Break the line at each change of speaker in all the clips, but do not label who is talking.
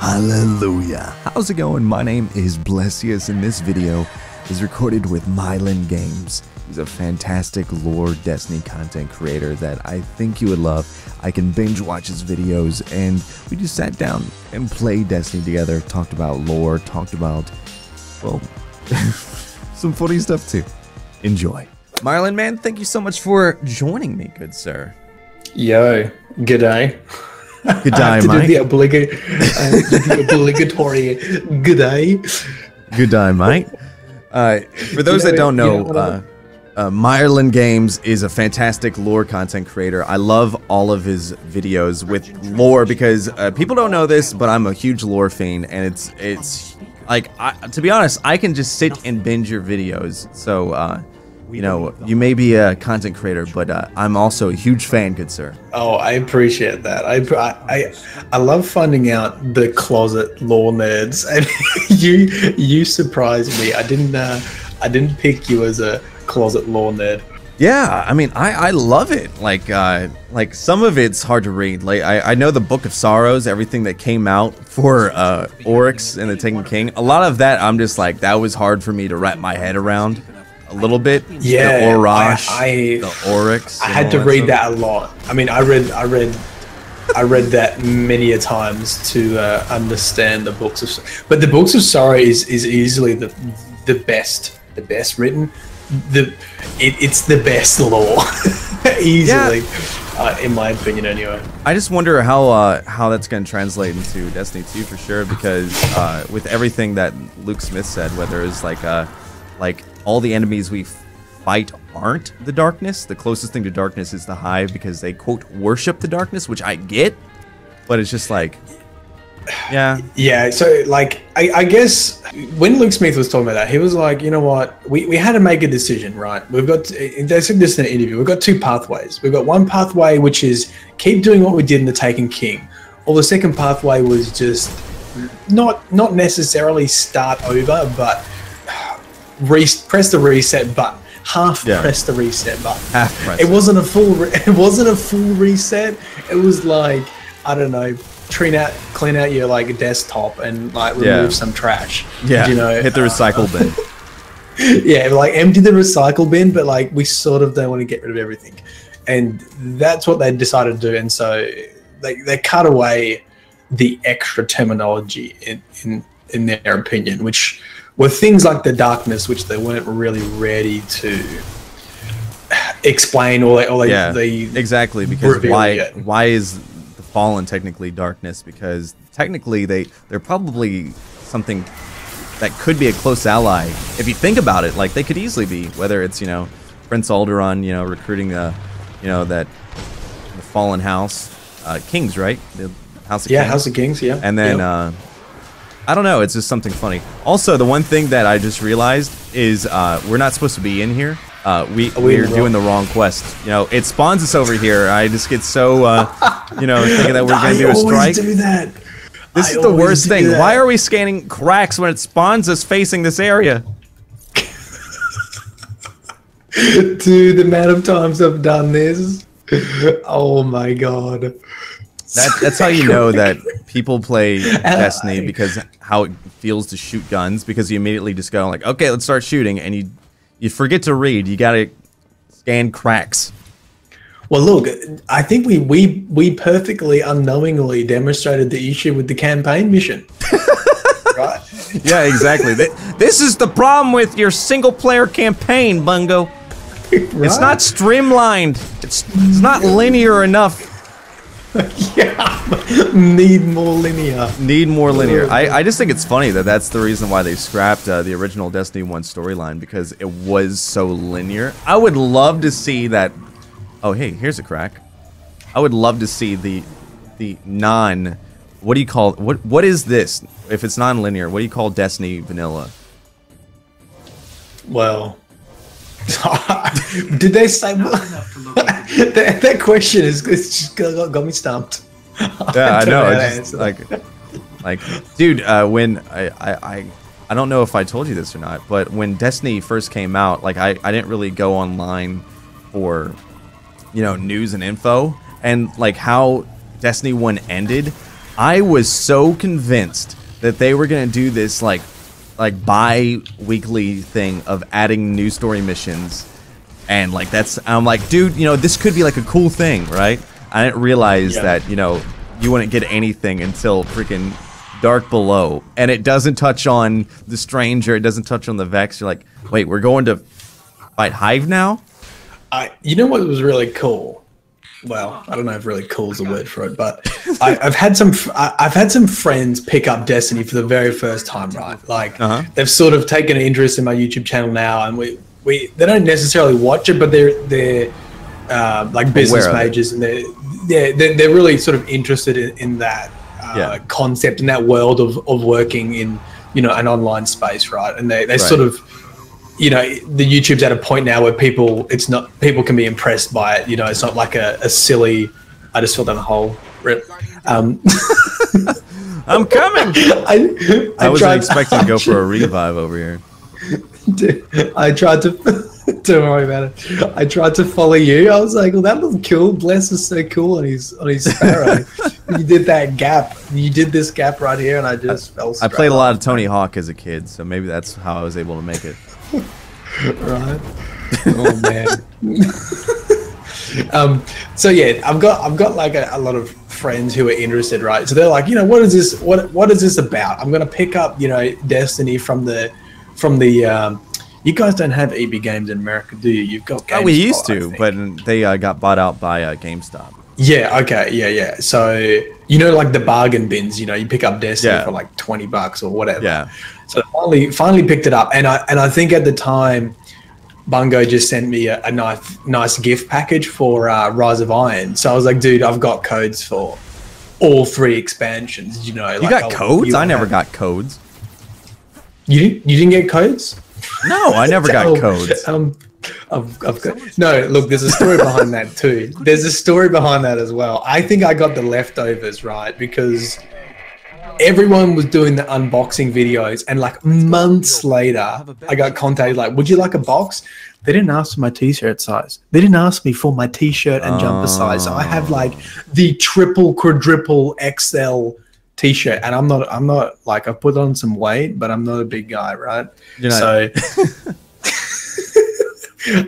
Hallelujah. How's it going? My name is Blessious, and this video is recorded with Myelin Games. He's a fantastic lore Destiny content creator that I think you would love. I can binge watch his videos, and we just sat down and played Destiny together, talked about lore, talked about, well, some funny stuff too. Enjoy. Myelin, man, thank you so much for joining me, good sir.
Yo, g'day.
Good day, mate.
The obligatory good day.
Good day, mate. For those that don't know, Myelin Games is a fantastic lore content creator. I love all of his videos with lore because people don't know this, but I'm a huge lore fiend, and it's like, to be honest, I can just sit and binge your videos. So, you know, you may be a content creator, but I'm also a huge fan, good sir.
Oh, I appreciate that. I love finding out the closet lore nerds, and you surprised me. I didn't pick you as a closet lore nerd.
Yeah, I mean, I love it. Like some of it's hard to read. Like I know the Book of Sorrows, everything that came out for Oryx and the Taken King. A lot of that, I'm just like, that was hard for me to wrap my head around. A little bit,
yeah.
The Orash, the Oryx.
I had to read that a lot. I mean, I read that many a times to understand the Books of. But the Books of Sorrow is easily the best written. It's the best lore, easily, yeah. In my opinion, anyway.
I just wonder how that's going to translate into Destiny 2 for sure, because with everything that Luke Smith said, whether it's like all the enemies we fight aren't the darkness. The closest thing to darkness is the Hive, because they, quote, worship the darkness, which I get, but it's just like, yeah. Yeah,
so, like, I guess when Luke Smith was talking about that, he was like, you know what, we had to make a decision, right? We've got, they said this in an interview, we've got two pathways. We've got one pathway, which is keep doing what we did in the Taken King, or the second pathway was just not necessarily start over, but press the reset button. Press the reset button. It wasn't a full reset. It was like, I don't know, clean out your like desktop and like remove some trash.
Yeah,
you know,
hit the recycle bin.
Yeah, like empty the recycle bin, but like we sort of don't want to get rid of everything, and that's what they decided to do. And so they cut away the extra terminology in their opinion, which were things like the darkness, which they weren't really ready to explain, or they
exactly, because why is the Fallen technically darkness? Because technically they're probably something that could be a close ally. If you think about it, like they could easily be, whether it's, you know, Prince Alderaan, you know, recruiting the Fallen House, Kings, right? The House of Kings.
House of Kings, yeah.
And then I don't know, it's just something funny. Also, the one thing that I just realized is we're not supposed to be in here. We're doing the wrong quest. You know, it spawns us over here. I just get so, you know, thinking that we're going to do a strike.
Do that.
This is the worst thing. Why are we scanning cracks when it spawns us facing this area?
Dude, the amount of times I've done this. Oh my god.
That's how you know that people play Destiny, because how it feels to shoot guns, because you immediately just go like, okay, let's start shooting, and you forget to read. You gotta scan cracks.
Well, look, I think we perfectly unknowingly demonstrated the issue with the campaign mission. Right?
Yeah, exactly. This is the problem with your single-player campaign, Bungo. Right? It's not streamlined. It's not linear enough.
Yeah, need more linear.
Need more linear. I just think it's funny that that's the reason why they scrapped the original Destiny 1 storyline, because it was so linear. I would love to see that. Oh, hey, here's a crack. I would love to see the non. What do you call what is this? If it's non-linear, what do you call Destiny vanilla?
Well, did they say that question is just got me stumped.
Yeah, I know. It's just like, dude, when I don't know if I told you this or not, but when Destiny first came out, like I didn't really go online for, you know, news and info, and like how Destiny 1 ended, I was so convinced that they were gonna do this like bi-weekly thing of adding new story missions, and like I'm like, dude, you know, this could be like a cool thing, right? I didn't realize that, you know, you wouldn't get anything until freaking Dark Below, and it doesn't touch on the Stranger, it doesn't touch on the Vex. You're like, wait, we're going to fight Hive now?
You know what was really cool? Well, I don't know if really cool is a word for it, but I've had some friends pick up Destiny for the very first time, right? Like they've sort of taken an interest in my YouTube channel now, and they don't necessarily watch it, but they're like business majors, and they're really sort of interested in that concept, in that world of working in, you know, an online space, right? And they sort of, you know, the YouTube's at a point now where people can be impressed by it. You know, it's not like a silly, I just fell down a hole. Rip. I'm
coming. I wasn't expecting to go for a revive over here.
Dude, I tried to, don't worry about it. I tried to follow you. I was like, well, that looks cool. Bless is so cool on his Sparrow. You did that gap. You did this gap right here, and I just fell straight.
I played a lot of Tony Hawk as a kid, so maybe that's how I was able to make it.
Right. Oh man. So yeah, I've got like a lot of friends who are interested, right? So they're like, you know, what is this? What is this about? I'm gonna pick up, you know, Destiny from the. You guys don't have EB Games in America, do you? You've got.
GameStop, we used to, but they got bought out by GameStop.
Yeah. Okay. Yeah. So you know, like the bargain bins, you know, you pick up Destiny for like $20 or whatever.
Yeah.
So finally picked it up, and I think at the time, Bungo just sent me a nice gift package for Rise of Iron. So I was like, dude, I've got codes for all 3 expansions. You know,
you got codes? I never got codes.
You didn't get codes?
No, I never got codes.
I've got, no, look, there's a story behind that too. There's a story behind that as well. I think I got the leftovers, right? Because everyone was doing the unboxing videos, and like months later, I got contacted like, would you like a box? They didn't ask for my t-shirt size. They didn't ask me for my t-shirt and jumper size. So I have like the triple, quadruple XL t-shirt, and I'm not like, I've put on some weight, but I'm not a big guy, right? So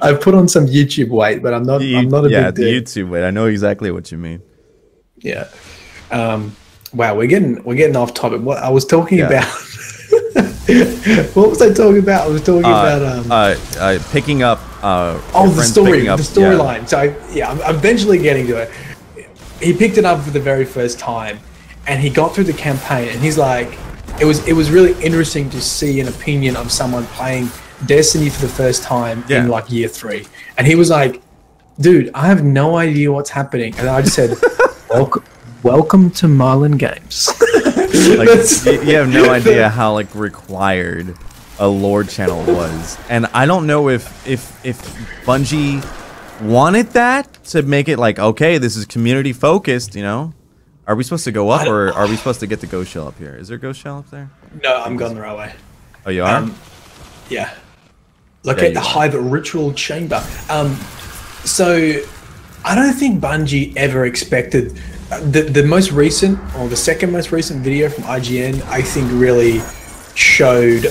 I've put on some YouTube weight, but I'm not a big dude.
Yeah, the YouTube weight. I know exactly what you mean.
Yeah. Wow, we're getting off topic. What I was talking about. What was I talking about? I was talking about
picking up.
The storyline. So I'm eventually getting to it. He picked it up for the very first time, and he got through the campaign, and he's like, it was really interesting to see an opinion of someone playing Destiny for the first time in like year 3, and he was like, dude, I have no idea what's happening, and I just said, welcome to Myelin Games.
Like, you have no idea how like required a lore channel was, and I don't know if Bungie wanted that to make it like, okay, this is community focused, you know. Are we supposed to go up, or are we supposed to get the ghost shell up here? Is there a ghost shell up there?
No, I'm going the right way.
Oh, you are?
Yeah. Look at the Hive Ritual Chamber. So I don't think Bungie ever expected the most recent, or the second most recent video from IGN, I think really showed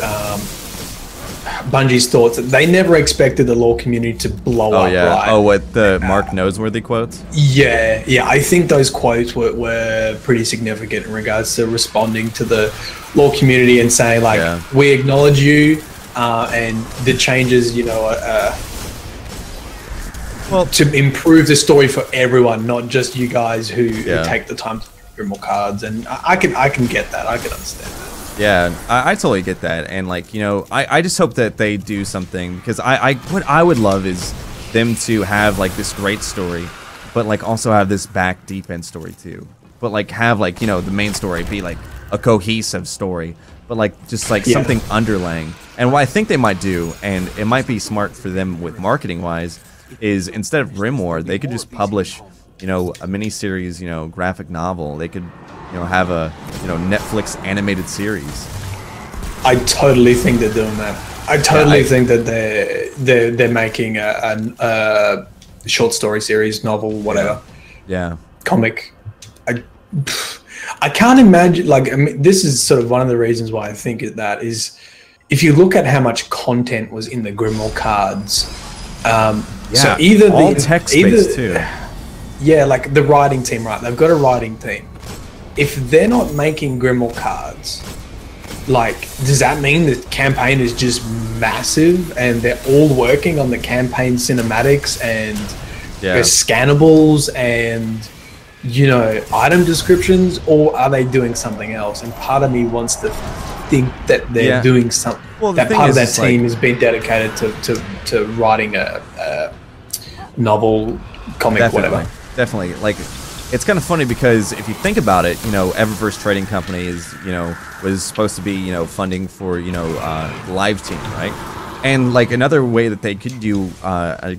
Bungie's thoughts. They never expected the lore community to blow up.
Yeah.
Right?
Oh, what the Mark Noseworthy quotes?
Yeah. I think those quotes were pretty significant in regards to responding to the lore community and saying like, we acknowledge you, and the changes, you know, well, to improve the story for everyone, not just you guys who take the time to bring more cards. And I can get that. I can understand that.
Yeah, I totally get that. And like, you know, I just hope that they do something, because what I would love is them to have like this great story, but like also have this back deep end story too. But like have like, you know, the main story be like a cohesive story, but like just like something underlying. And what I think they might do, and it might be smart for them with marketing wise, is instead of Grimoire, they could just publish, you know, a miniseries, you know, graphic novel. They could, you know, have a, you know, Netflix animated series.
I totally think they're doing that. I totally think that they're making a short story series, novel, whatever.
Yeah.
Comic. I can't imagine, like, I mean, this is sort of one of the reasons why I think that is, if you look at how much content was in the Grimoire cards, so either
all text-based too.
Yeah, like the writing team, right? They've got a writing team. If they're not making Grimoire cards, like, does that mean the campaign is just massive and they're all working on the campaign cinematics and there's scannables and, you know, item descriptions, or are they doing something else? And part of me wants to think that they're doing something. Well, that part of that team has been dedicated to writing a novel, comic, whatever.
Definitely. Like, it's kind of funny because if you think about it, you know, Eververse Trading Company is, you know, was supposed to be, you know, funding for, you know, live team, right? And like another way that they could do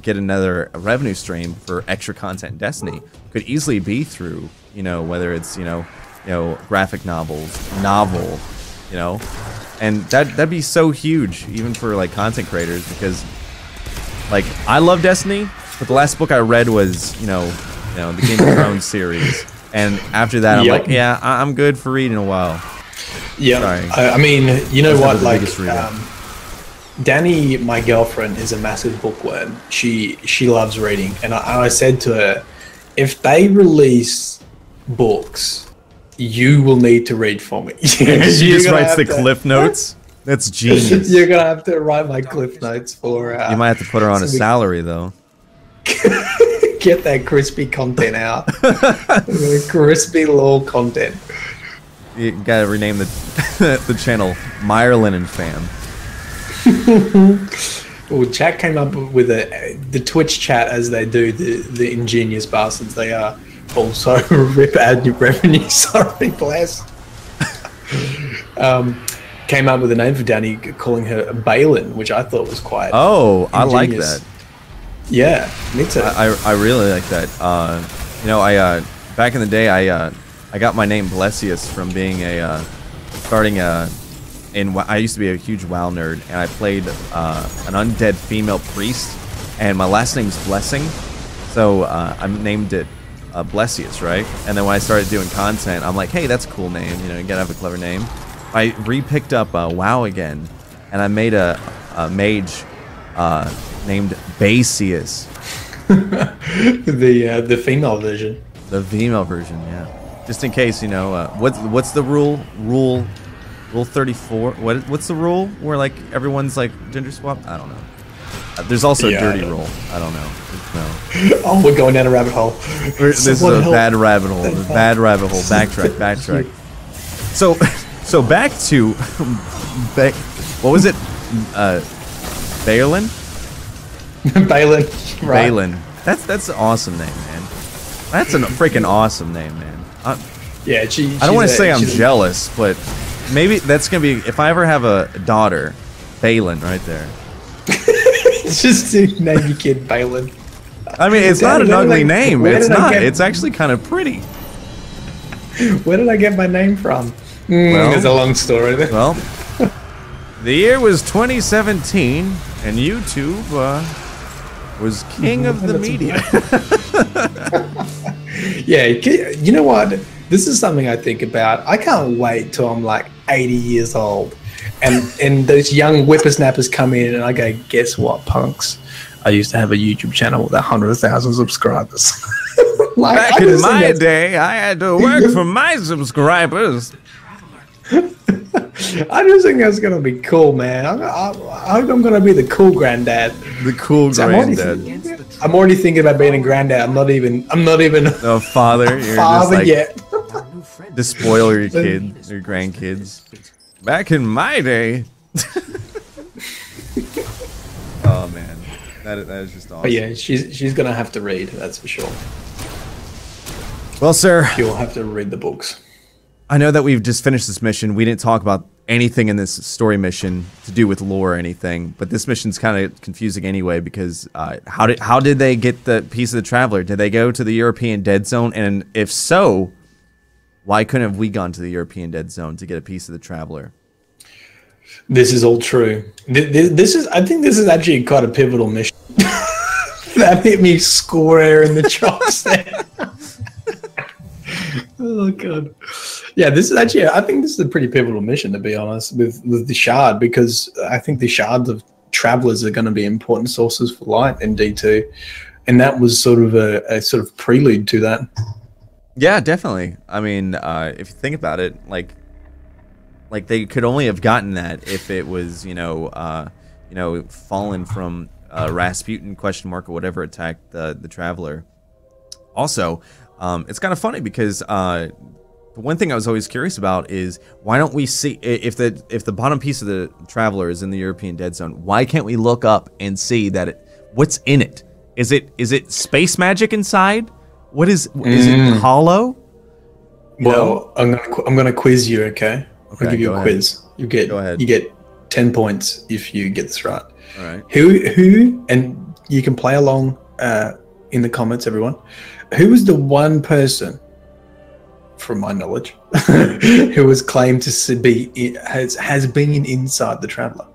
get another revenue stream for extra content in Destiny could easily be through, you know, whether it's, you know, graphic novels, you know, and that'd be so huge even for like content creators, because like I love Destiny, but the last book I read was, you know, the Game of Thrones series, and after that I'm like, yeah, I'm good for reading a while.
Yeah, I mean, you know what, like Danny, my girlfriend, is a massive bookworm. She loves reading, and I said to her, if they release books, you will need to read for me.
She just writes the cliff notes. That's genius.
You're gonna have to write my cliff notes for.
You might have to put her on a salary though.
Get that crispy content out. Crispy lore content.
You gotta rename the channel Myelin and Fam.
Well, chat came up with the Twitch chat, as they do, the ingenious bastards they are. Also, rip ad revenue. Sorry, bless. Came up with a name for Danny, calling her Balin, which I thought was quite.
Oh, ingenious. I like that.
Yeah, me too.
I really like that. You know, I back in the day, I got my name Blessious from being starting I used to be a huge WoW nerd, and I played an undead female priest, and my last name's Blessing, so I named it Blessious, right? And then when I started doing content, I'm like, hey, that's a cool name, you know, you gotta have a clever name. I re-picked up WoW again, and I made a mage named Blessious.
The female version.
The female version, yeah. Just in case, you know, what's the rule? Rule 34. What's the rule where like everyone's like gender swap? I don't know. There's also a dirty rule. I don't know. No.
Oh, we're going down a rabbit hole.
This is a bad rabbit hole. Bad rabbit hole. Backtrack. So back to what was it? Balin?
Balin. Right.
Balin. That's an awesome name, man. That's a freaking awesome name, man.
Yeah,
I don't want to say I'm jealous, but maybe that's gonna be, if I ever have a daughter, Balin, right there.
Just to name your kid Balin.
I mean, it's not an ugly name. It's not. It's actually kind of pretty.
Where did I get my name from? Well, there's a long story there.
Well, the year was 2017, and YouTube was king of the media.
Yeah, you know what? This is something I think about. I can't wait till I'm like 80 years old, and those young whippersnappers come in, and I go, guess what, punks? I used to have a YouTube channel with 100,000 subscribers.
Like, back in my day, I had to work for my subscribers.
I just think that's gonna be cool, man. I hope I'm gonna be the cool granddad.
The cool granddad.
I'm already thinking about being a granddad. I'm not even
a father. You're
father
just like, yet. To spoil your kids, your grandkids. Back in my day. Oh man, that is just awesome.
But yeah, she's gonna have to read. That's for sure.
Well, sir,
you'll have to read the books.
I know that we've just finished this mission. We didn't talk about anything in this story mission to do with lore or anything, but this mission's kind of confusing anyway, because how did they get the piece of the Traveler? Did they go to the European Dead Zone? And if so, why couldn't have we gone to the European Dead Zone to get a piece of the Traveler?
This is all true. I think this is actually quite a pivotal mission. That hit me square in the chops there. Oh god. Yeah, this is actually, I think this is a pretty pivotal mission, to be honest, with the shard, because I think the shards of travelers are going to be important sources for light in D2, and that was sort of a sort of prelude to that.
Yeah, definitely. I mean, if you think about it, like they could only have gotten that if it was, fallen from Rasputin ? Or whatever attacked the traveler. Also, it's kind of funny because the one thing I was always curious about is why don't we see if the bottom piece of the traveler is in the European Dead Zone? Why can't we look up and see that what's in it? Is it space magic inside? What is it hollow?
Well, I'm gonna quiz you. Okay, I'll give you a quiz. You get 10 points if you get this right.
All right.
Who and you can play along in the comments, everyone. Who is the one person, from my knowledge, who was claimed to be has been inside the Traveler?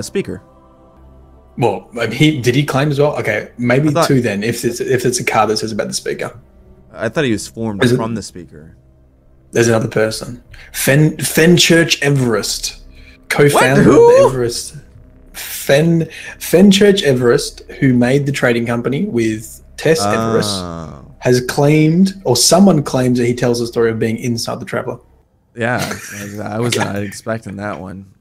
Speaker.
Well, did he claim as well? Okay, maybe two then. If it's a card that says about the Speaker,
I thought he was formed from the Speaker.
There's another person, Fenchurch Everest, co-founder of the Everest. Fenchurch Everest, who made the trading company with Tess Everest, has claimed, or someone claims that he tells the story of being inside the Traveler.
Yeah, I was not expecting that one.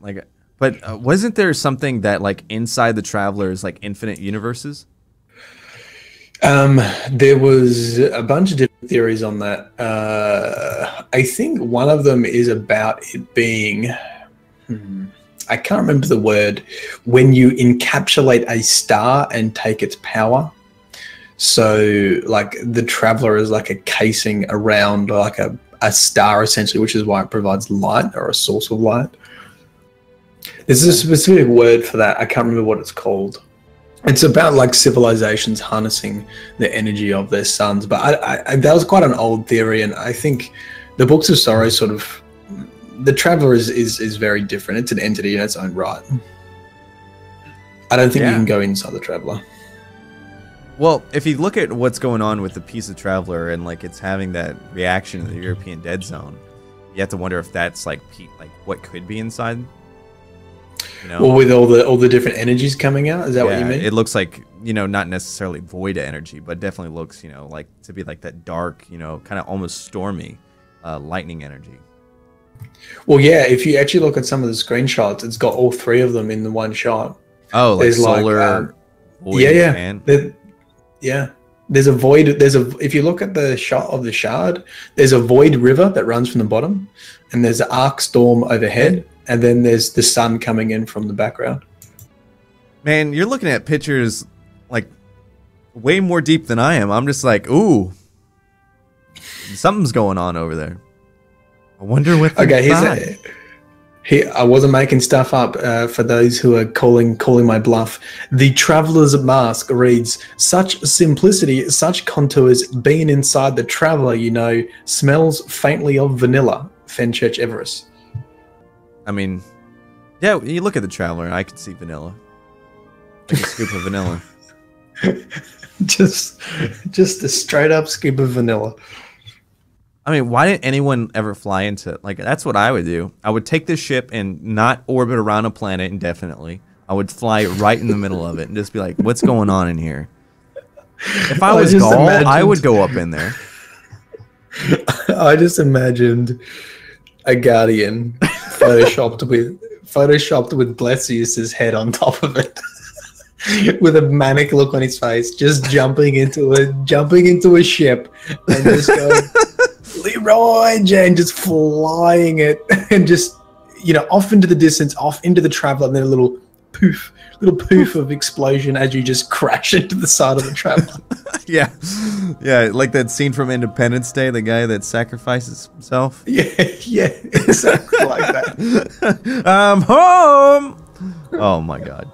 But wasn't there something that inside the Traveler is infinite universes?
There was a bunch of different theories on that. I think one of them is about it being, I can't remember the word, when you encapsulate a star and take its power. So the Traveler is like a casing around a star essentially, which is why it provides light, or a source of light. There's a specific word for that. I can't remember what it's called. It's about civilizations harnessing the energy of their suns. But that was quite an old theory, and I think the Books of Sorrow the Traveler is very different. It's an entity in its own right. I don't think you can go inside the Traveler.
Well, if you look at what's going on with the piece of Traveler and it's having that reaction in the European Dead Zone, you have to wonder if that's what could be inside.
Well, with all the different energies coming out, is that what you mean?
It looks not necessarily void energy, but definitely looks to be that dark, kind of almost stormy lightning energy.
Well, yeah, if you actually look at some of the screenshots, it's got all three of them in the one shot.
Oh, there's solar.
Void, yeah. There's a void. If you look at the shot of the shard, there's a void river that runs from the bottom, and there's an arc storm overhead, and then there's the sun coming in from the background.
Man, you're looking at pictures way more deep than I am. I'm just ooh, something's going on over there. I wonder what.
Okay, I wasn't making stuff up. For those who are calling my bluff, the Traveler's mask reads: "Such simplicity, such contours. Being inside the Traveler, smells faintly of vanilla." Fenchurch Everest.
I mean, yeah, you look at the Traveler, and I can see vanilla. Like a scoop of vanilla.
just a straight up scoop of vanilla.
I mean, why didn't anyone ever fly into it? That's what I would do. I would take this ship and not orbit around a planet indefinitely. I would fly right in the middle of it and just be like, what's going on in here? If I was Gaul, I would go up in there.
I just imagined a Guardian photoshopped with Blessious' head on top of it. With a manic look on his face, just jumping into a ship and just going, Leroy Jane, just flying it, and just off into the distance, off into the Traveler, and then a little poof of explosion as you just crash into the side of the Traveler.
yeah, like that scene from Independence Day, the guy that sacrifices himself.
Yeah, exactly like that.
I'm home. Oh my god,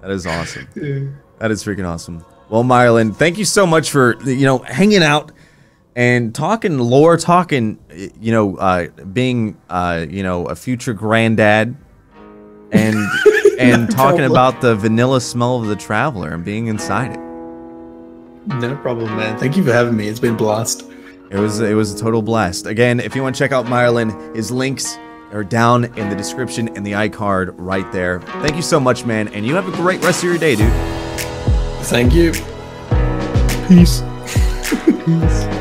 that is awesome.
Yeah.
That is freaking awesome. Well, Myelin, thank you so much for hanging out and talking lore, being a future granddad, and talking about the vanilla smell of the Traveler and being inside it.
No problem, man. Thank you for having me. It's been a blast.
It was a total blast. Again, if you want to check out Myelin, his links are down in the description and the iCard right there. Thank you so much, man, and you have a great rest of your day, dude.
Thank you.
Peace. Peace.